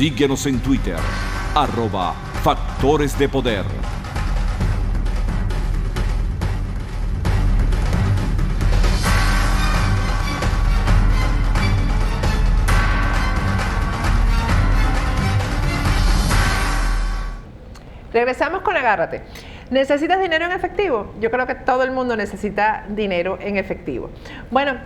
Síguenos en Twitter, @Factores de Poder. Regresamos con Agárrate. ¿Necesitas dinero en efectivo? Yo creo que todo el mundo necesita dinero en efectivo. Bueno,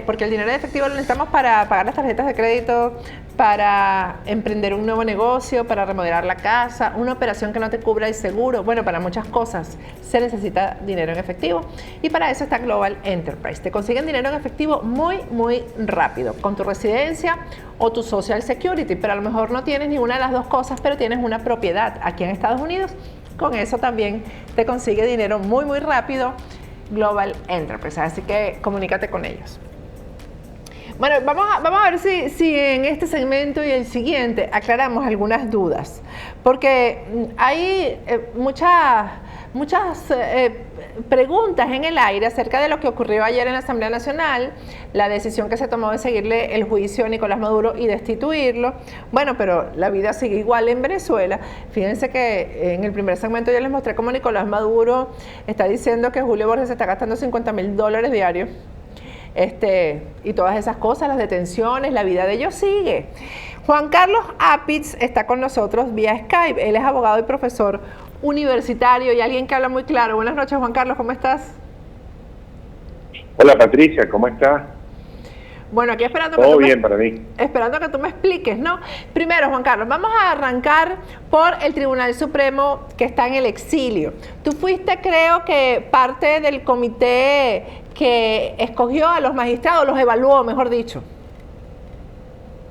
porque el dinero en efectivo lo necesitamos para pagar las tarjetas de crédito, para emprender un nuevo negocio, para remodelar la casa, una operación que no te cubra el seguro. Bueno, para muchas cosas se necesita dinero en efectivo. Y para eso está Global Enterprise. Te consiguen dinero en efectivo muy, muy rápido, con tu residencia o tu Social Security, pero a lo mejor no tienes ninguna de las dos cosas, pero tienes una propiedad aquí en Estados Unidos. Con eso también te consigue dinero muy, muy rápido Global Enterprise. Así que comunícate con ellos. Bueno, vamos a ver si en este segmento y el siguiente aclaramos algunas dudas. Porque hay muchas preguntas en el aire acerca de lo que ocurrió ayer en la Asamblea Nacional, la decisión que se tomó de seguirle el juicio a Nicolás Maduro y destituirlo. Bueno, pero la vida sigue igual en Venezuela. Fíjense que en el primer segmento ya les mostré cómo Nicolás Maduro está diciendo que Julio Borges se está gastando $50,000 diarios. Y todas esas cosas, las detenciones, la vida de ellos sigue. Juan Carlos Apitz está con nosotros vía Skype. Él es abogado y profesor universitario y alguien que habla muy claro. Buenas noches, Juan Carlos, ¿cómo estás? Hola, Patricia, ¿cómo estás? Bueno, aquí esperando todo bien para mí. Esperando que tú me expliques, ¿no? Primero, Juan Carlos, vamos a arrancar por el Tribunal Supremo que está en el exilio. Tú fuiste, creo que, parte del comité que escogió a los magistrados, los evaluó, mejor dicho.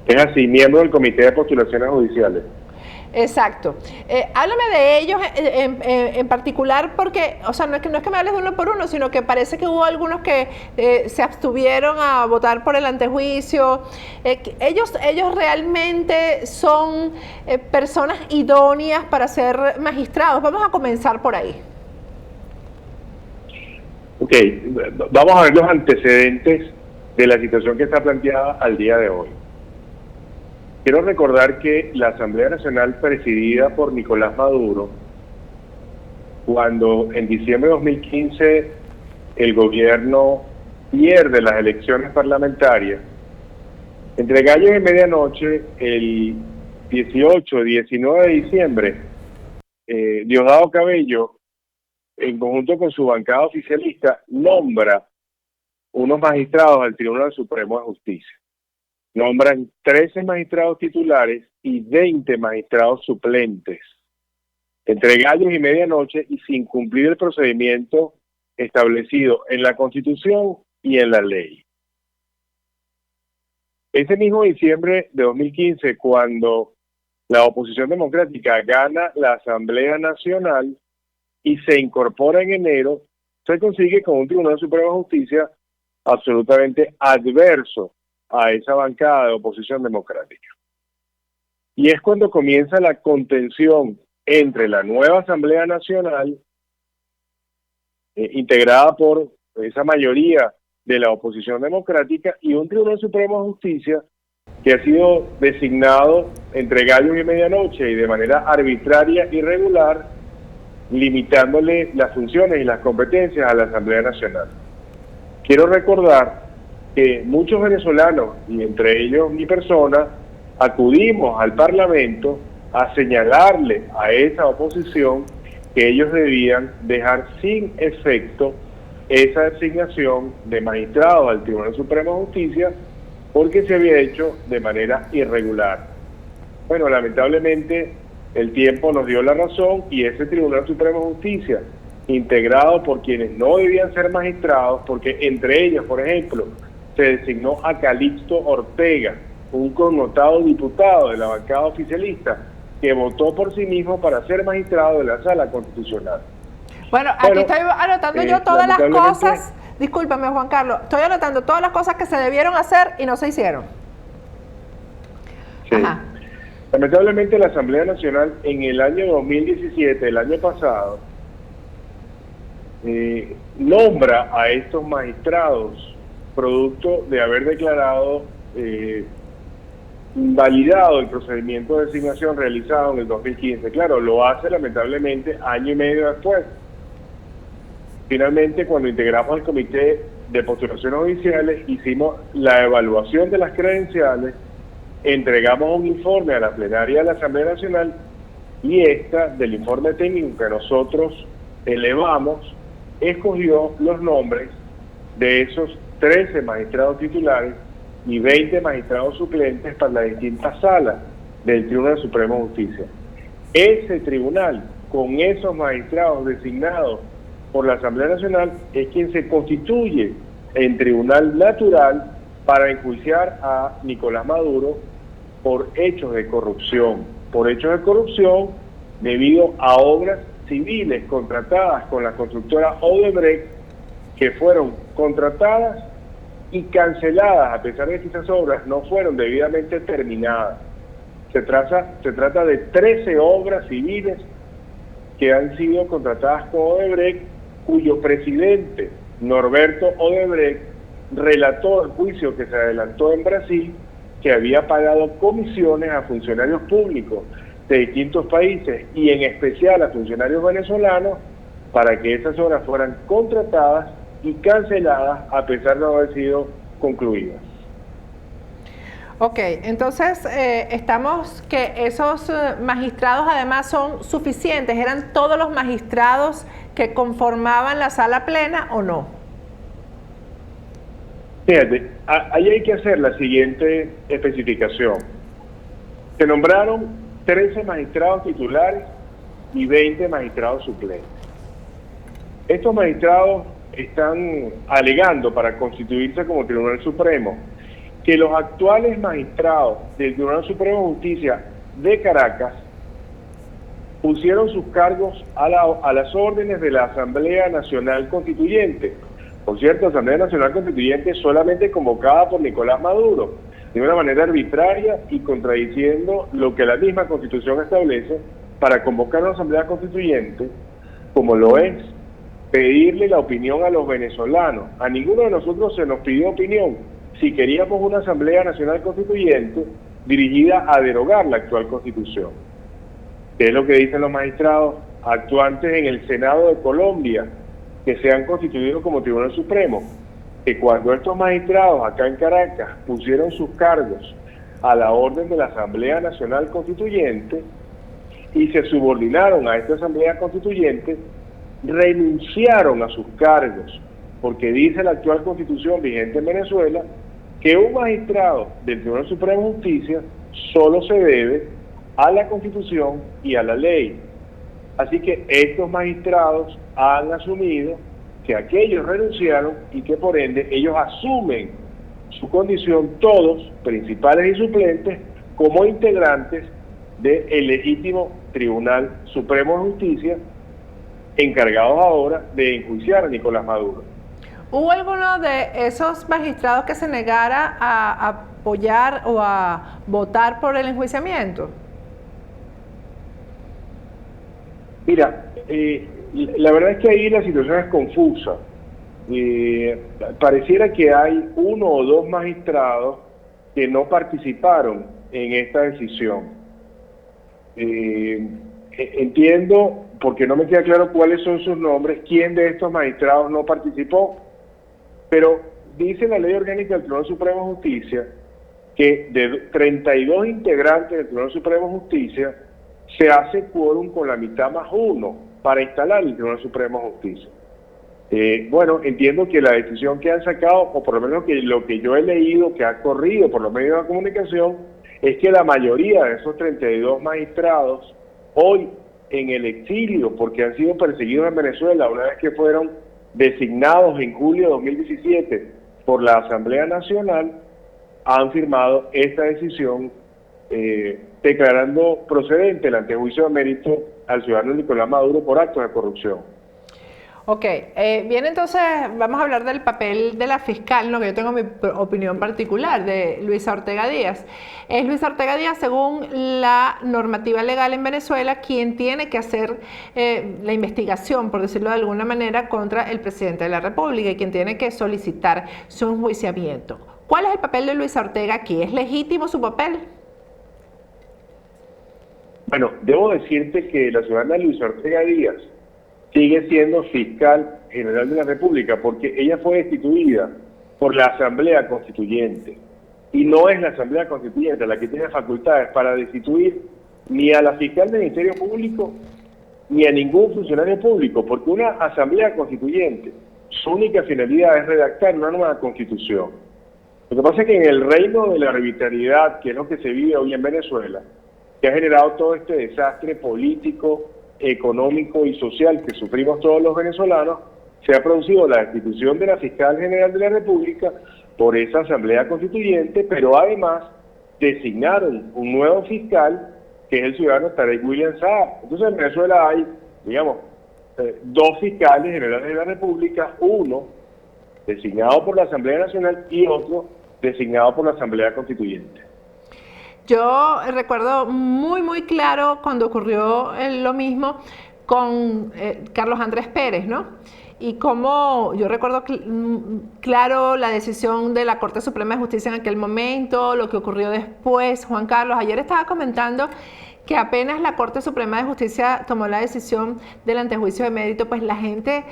Es así, miembro del Comité de Postulaciones Judiciales. Exacto. Háblame de ellos en particular porque, o sea, no es que me hables de uno por uno, sino que parece que hubo algunos que se abstuvieron a votar por el antejuicio. Ellos realmente son personas idóneas para ser magistrados. Vamos a comenzar por ahí. Ok, vamos a ver los antecedentes de la situación que está planteada al día de hoy. Quiero recordar que la Asamblea Nacional presidida por Nicolás Maduro, cuando en diciembre de 2015 el gobierno pierde las elecciones parlamentarias, entre gallos y medianoche, el 18-19 de diciembre, Diosdado Cabello, en conjunto con su bancada oficialista, nombra unos magistrados al Tribunal Supremo de Justicia. Nombran 13 magistrados titulares y 20 magistrados suplentes, entre gallos y medianoche y sin cumplir el procedimiento establecido en la Constitución y en la ley. Ese mismo diciembre de 2015, cuando la oposición democrática gana la Asamblea Nacional y se incorpora en enero, se consigue con un Tribunal Supremo de Justicia absolutamente adverso a esa bancada de oposición democrática. Y es cuando comienza la contención entre la nueva Asamblea Nacional, integrada por esa mayoría de la oposición democrática, y un Tribunal Supremo de Justicia que ha sido designado entre gallos y medianoche y de manera arbitraria y irregular, limitándole las funciones y las competencias a la Asamblea Nacional. Quiero recordar que muchos venezolanos, y entre ellos mi persona, acudimos al Parlamento a señalarle a esa oposición que ellos debían dejar sin efecto esa designación de magistrados al Tribunal Supremo de Justicia porque se había hecho de manera irregular. Bueno, lamentablemente el tiempo nos dio la razón y ese Tribunal Supremo de Justicia, integrado por quienes no debían ser magistrados, porque entre ellos, por ejemplo, se designó a Calixto Ortega, un connotado diputado de la bancada oficialista, que votó por sí mismo para ser magistrado de la Sala Constitucional. Bueno, aquí estoy anotando yo todas las cosas, discúlpame Juan Carlos, estoy anotando todas las cosas que se debieron hacer y no se hicieron. Sí. Ajá. Lamentablemente la Asamblea Nacional en el año 2017, el año pasado, nombra a estos magistrados producto de haber declarado validado el procedimiento de designación realizado en el 2015. Claro, lo hace lamentablemente año y medio después. Finalmente, cuando integramos el comité de postulaciones oficiales, hicimos la evaluación de las credenciales, entregamos un informe a la plenaria de la Asamblea Nacional y esta, del informe técnico que nosotros elevamos, escogió los nombres de esos 13 magistrados titulares y 20 magistrados suplentes para las distintas salas del Tribunal Supremo de Justicia. Ese tribunal, con esos magistrados designados por la Asamblea Nacional, es quien se constituye en tribunal natural para enjuiciar a Nicolás Maduro por hechos de corrupción. Por hechos de corrupción debido a obras civiles contratadas con la constructora Odebrecht, que fueron contratadas y canceladas, a pesar de que esas obras no fueron debidamente terminadas. Se trata de 13 obras civiles que han sido contratadas con Odebrecht, cuyo presidente, Norberto Odebrecht, relató el juicio que se adelantó en Brasil, que había pagado comisiones a funcionarios públicos de distintos países y en especial a funcionarios venezolanos para que esas obras fueran contratadas y canceladas a pesar de no haber sido concluidas. Ok, entonces estamos que esos magistrados además son suficientes. ¿Eran todos los magistrados que conformaban la sala plena o no? Fíjate, ahí hay que hacer la siguiente especificación. Se nombraron 13 magistrados titulares y 20 magistrados suplentes. Estos magistrados están alegando para constituirse como Tribunal Supremo que los actuales magistrados del Tribunal Supremo de Justicia de Caracas pusieron sus cargos a las órdenes de la Asamblea Nacional Constituyente. Por cierto, Asamblea Nacional Constituyente solamente convocada por Nicolás Maduro, de una manera arbitraria y contradiciendo lo que la misma Constitución establece. Para convocar una Asamblea Constituyente, como lo es pedirle la opinión a los venezolanos. A ninguno de nosotros se nos pidió opinión si queríamos una Asamblea Nacional Constituyente dirigida a derogar la actual Constitución. ¿Qué es lo que dicen los magistrados actuantes en el Senado de Colombia, que se han constituido como Tribunal Supremo? Que cuando estos magistrados acá en Caracas pusieron sus cargos a la orden de la Asamblea Nacional Constituyente y se subordinaron a esta Asamblea Constituyente, renunciaron a sus cargos, porque dice la actual Constitución vigente en Venezuela que un magistrado del Tribunal Supremo de Justicia solo se debe a la Constitución y a la ley. Así que estos magistrados han asumido que aquellos renunciaron y que por ende ellos asumen su condición, todos, principales y suplentes, como integrantes del legítimo Tribunal Supremo de Justicia, encargados ahora de enjuiciar a Nicolás Maduro. ¿Hubo alguno de esos magistrados que se negara a apoyar o a votar por el enjuiciamiento? Mira, la verdad es que ahí la situación es confusa. Pareciera que hay uno o dos magistrados que no participaron en esta decisión. Entiendo, porque no me queda claro cuáles son sus nombres, quién de estos magistrados no participó, pero dice la Ley Orgánica del Tribunal Supremo de Justicia que de 32 integrantes del Tribunal Supremo de Justicia se hace quórum con la mitad más uno para instalar el Tribunal Supremo de Justicia. Bueno, entiendo que la decisión que han sacado, o por lo menos que lo que yo he leído, que ha corrido por los medios de la comunicación, es que la mayoría de esos 32 magistrados, hoy en el exilio, porque han sido perseguidos en Venezuela, una vez que fueron designados en julio de 2017 por la Asamblea Nacional, han firmado esta decisión declarando procedente el antejuicio de mérito al ciudadano Nicolás Maduro por actos de corrupción. Ok, bien, entonces vamos a hablar del papel de la fiscal, ¿no? Que yo tengo mi opinión particular, de Luisa Ortega Díaz. Es Luisa Ortega Díaz, según la normativa legal en Venezuela, quien tiene que hacer la investigación, por decirlo de alguna manera, contra el presidente de la República y quien tiene que solicitar su enjuiciamiento. ¿Cuál es el papel de Luisa Ortega aquí? ¿Es legítimo su papel? Bueno, debo decirte que la ciudadana Luisa Ortega Díaz sigue siendo fiscal general de la República porque ella fue destituida por la Asamblea Constituyente. Y no es la Asamblea Constituyente la que tiene facultades para destituir ni a la fiscal del Ministerio Público ni a ningún funcionario público, porque una Asamblea Constituyente, su única finalidad es redactar una nueva Constitución. Lo que pasa es que en el reino de la arbitrariedad, que es lo que se vive hoy en Venezuela, que ha generado todo este desastre político, económico y social que sufrimos todos los venezolanos, se ha producido la destitución de la fiscal general de la República por esa Asamblea Constituyente, pero además designaron un nuevo fiscal, que es el ciudadano Tarek William Saab. Entonces en Venezuela hay, digamos, dos fiscales generales de la República, uno designado por la Asamblea Nacional y otro designado por la Asamblea Constituyente. Yo recuerdo muy claro cuando ocurrió lo mismo con Carlos Andrés Pérez, ¿no? Y como yo recuerdo claro la decisión de la Corte Suprema de Justicia en aquel momento, lo que ocurrió después. Juan Carlos, ayer estaba comentando que apenas la Corte Suprema de Justicia tomó la decisión del antejuicio de mérito, pues la gente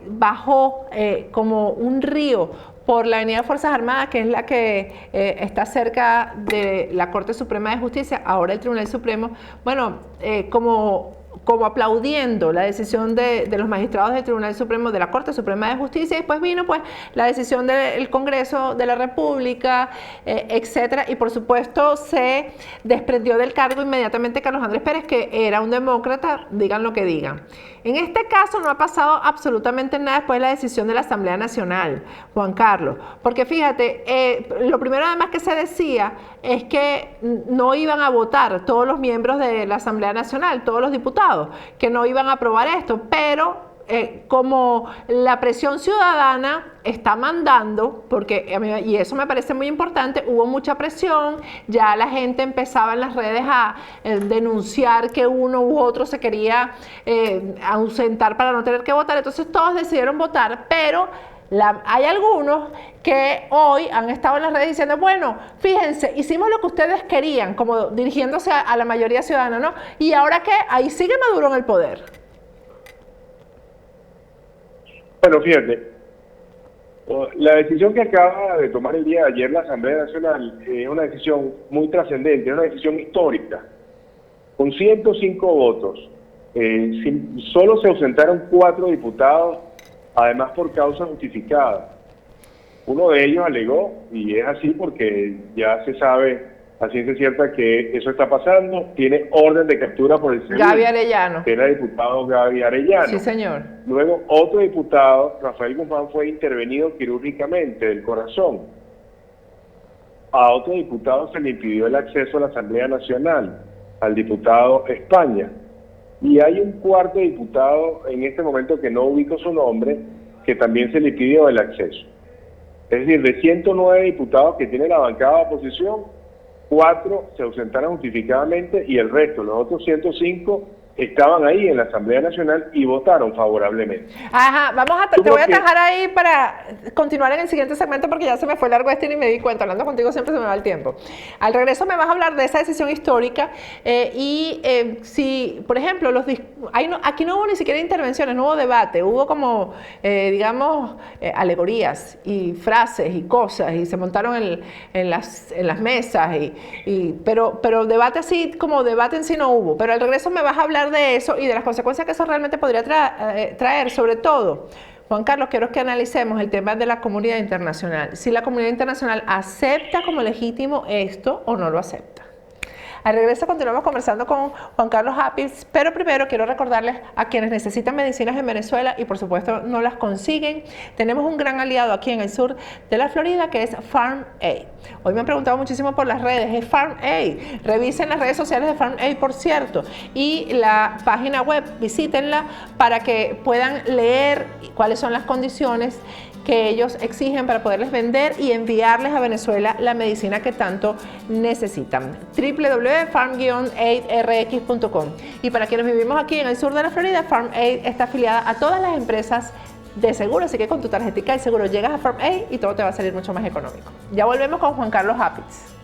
bajó como un río por la Avenida Fuerzas Armadas, que es la que está cerca de la Corte Suprema de Justicia, ahora el Tribunal Supremo, bueno, como aplaudiendo la decisión de los magistrados del Tribunal Supremo, de la Corte Suprema de Justicia, y después vino pues la decisión del Congreso de la República, etcétera, y por supuesto se desprendió del cargo inmediatamente Carlos Andrés Pérez, que era un demócrata, digan lo que digan. En este caso no ha pasado absolutamente nada después de la decisión de la Asamblea Nacional, Juan Carlos, porque fíjate, lo primero además que se decía es que no iban a votar todos los miembros de la Asamblea Nacional, todos los diputados, que no iban a aprobar esto, pero como la presión ciudadana está mandando, porque y eso me parece muy importante, hubo mucha presión, ya la gente empezaba en las redes a denunciar que uno u otro se quería ausentar para no tener que votar, entonces todos decidieron votar, pero hay algunos que hoy han estado en las redes diciendo, bueno, fíjense, hicimos lo que ustedes querían, como dirigiéndose a la mayoría ciudadana, ¿no? Y ahora que ahí sigue Maduro en el poder. Bueno, fíjate, la decisión que acaba de tomar el día de ayer la Asamblea Nacional es una decisión muy trascendente, es una decisión histórica. Con 105 votos, solo se ausentaron 4 diputados, además por causa justificada. Uno de ellos alegó, y es así porque ya se sabe a ciencia cierta que eso está pasando, tiene orden de captura por el segundo. Gaby Arellano. Que era diputado Gaby Arellano. Sí, señor. Luego otro diputado, Rafael Guzmán, fue intervenido quirúrgicamente del corazón. A otro diputado se le impidió el acceso a la Asamblea Nacional, al diputado España. Y hay un cuarto diputado en este momento que no ubico su nombre, que también se le pidió el acceso. Es decir, de 109 diputados que tiene la bancada de oposición, 4 se ausentaron justificadamente y el resto, los otros 105, estaban ahí en la Asamblea Nacional y votaron favorablemente. Ajá, te voy a atajar ahí para continuar en el siguiente segmento porque ya se me fue largo este y me di cuenta, hablando contigo siempre se me va el tiempo. Al regreso me vas a hablar de esa decisión histórica si, por ejemplo, aquí no hubo ni siquiera intervenciones, no hubo debate, hubo como, digamos, alegorías y frases y cosas y se montaron en las mesas, pero debate así como debate en sí no hubo, pero al regreso me vas a hablar de eso y de las consecuencias que eso realmente podría traer, sobre todo, Juan Carlos, quiero que analicemos el tema de la comunidad internacional, si la comunidad internacional acepta como legítimo esto o no lo acepta. Al regreso continuamos conversando con Juan Carlos Apis, pero primero quiero recordarles a quienes necesitan medicinas en Venezuela y por supuesto no las consiguen. Tenemos un gran aliado aquí en el sur de la Florida que es Farm Aid. Hoy me han preguntado muchísimo por las redes, es Farm Aid. Revisen las redes sociales de Farm Aid, por cierto, y la página web, visítenla para que puedan leer cuáles son las condiciones que ellos exigen para poderles vender y enviarles a Venezuela la medicina que tanto necesitan. www.farm-aidrx.com. Y para quienes vivimos aquí en el sur de la Florida, Farm Aid está afiliada a todas las empresas de seguro, así que con tu tarjetita de seguro llegas a Farm Aid y todo te va a salir mucho más económico. Ya volvemos con Juan Carlos Apis.